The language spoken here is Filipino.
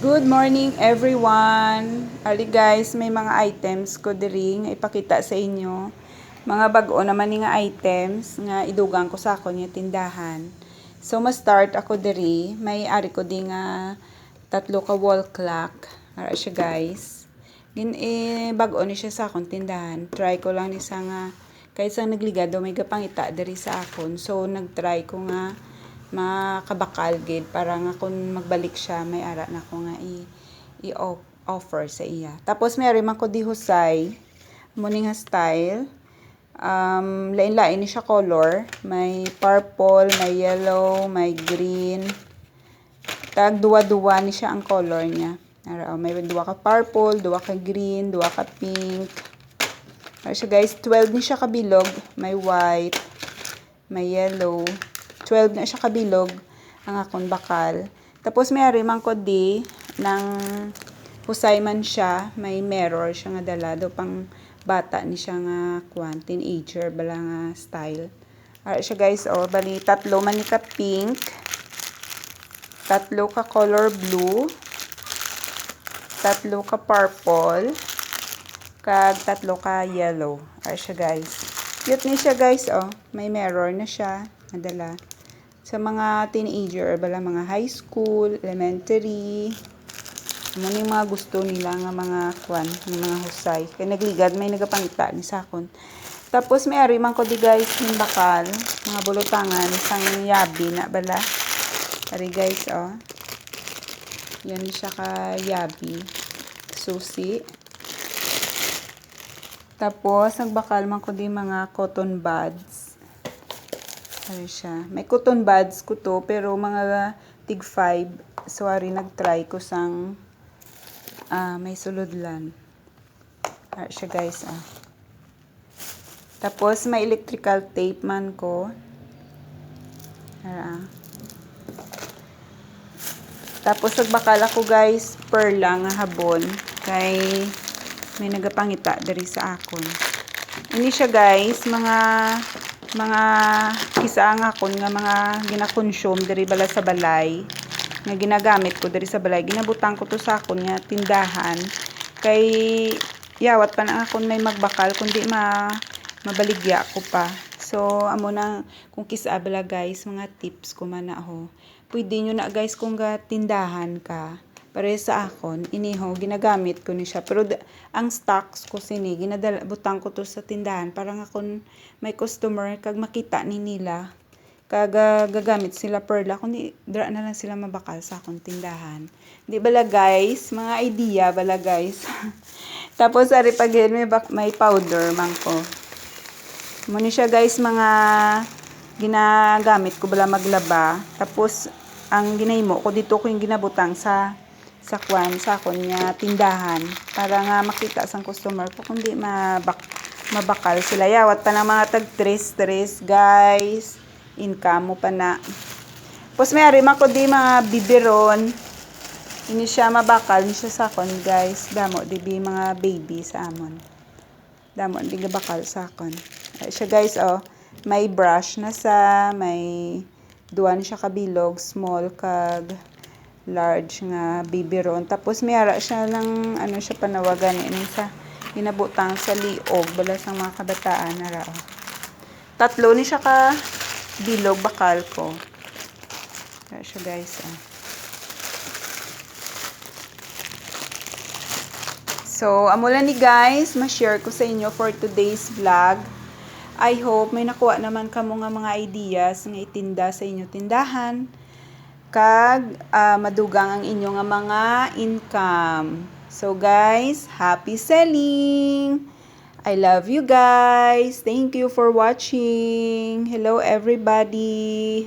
Good morning everyone. Ali guys, may mga items ko diri nga ipakita sa inyo. Mga bag-o naman ni nga items nga idugang ko sa akon nga tindahan. So ma-start ako diri, may ari ko di nga tatlo ka wall clock. Ara siya guys. Bag-o ni siya sa akon tindahan. Try ko lang ni sa nga kaysa nagligado may gapangita diri sa akon. So nagtry ko nga makabakal gid para nga kung magbalik siya may ara na ko nga i-offer sa iya. Tapos may man ko di husay mo nga style. Lain-lain ni siya color, may purple, may yellow, may green. Tag duwa-duwa ni siya ang color niya. May duwa ka purple, duwa ka green, duwa ka pink. Siya guys, 12 ni siya kabilog, may white, may yellow. 12 na siya kabilog ang akong bakal. Tapos may man ko di ng husay man siya, may mirror siya nga dala do pang bata ni siya nga teenager bala nga style. Ara siya guys, bali tatlo man ni ka pink, tatlo ka color blue, tatlo ka purple, kag tatlo ka yellow. Ara siya guys. Cute ni siya guys, may mirror na siya nadala. Sa mga teenager, bala mga high school, elementary, ano yung mga gusto nila nga mga mga husay. Kaya nagligad, may nagapangita ni sakon. Tapos may ari man ko di guys, yung bakal, mga bulutangan, isang yabi na bala. Ari guys, yan siya ka yabi, susi. Tapos, nagbakal man ko di mga cotton buds. Ano siya. May cotton buds ko to, pero mga tig 5. So, ari nag-try ko sang may suludlan. Ano siya guys, Tapos, may electrical tape man ko. Tapos, nagbakal ako guys, pearl lang nga habon. Kay, may nagapangita dari sa akon. Ini siya guys, mga kisa nga kon nga mga gina-consume diri bala sa balay nga ginagamit ko diri sa balay, ginabutang ko to sa akon nga tindahan kay yawat pa na akon may magbakal kundi mabaligya ko pa. So amo na kung kisa bala guys, mga tips ko man na pwede nyo na guys kung tindahan ka pare sa akon, iniho, ginagamit ko ni siya. Pero ang stocks ko sini, butang ko to sa tindahan. Para nga kung may customer, kag makita ni nila, kag gagamit sila perla, kundi dra na lang sila mabakal sa akong tindahan. Di bala guys, mga idea bala guys. Tapos ari pag may powder man ko. Muna siya guys, mga ginagamit ko bala maglaba. Tapos ang ginahimo ko dito ko yung ginabutang sa akon nga tindahan para nga makita sang customer ko kundi mabakal sila. Yawat pa ng mga tag tres guys, income mo pa na. Tapos may ari man ko di mga biberon, ini siya mabakal ni siya sa akon guys. Damo di mga baby sa amon, damo di bakal sa akon. Ay siya guys, may brush na sa, may duwan siya kabilog, small kag large nga biberon. Tapos may ara siya ng ano siya panawagan ini sa ginabutang sa liog bala sa mga kabataan ara. Tatlo ni siya ka bilog bakal ko. Ara siya guys. So amo lang ni guys, ma-share ko sa inyo for today's vlog. I hope may nakuha naman kamo nga mga ideas nga itinda sa inyo tindahan. Kag madugang ang inyo nga mga income. So guys, happy selling! I love you guys. Thank you for watching. Hello everybody.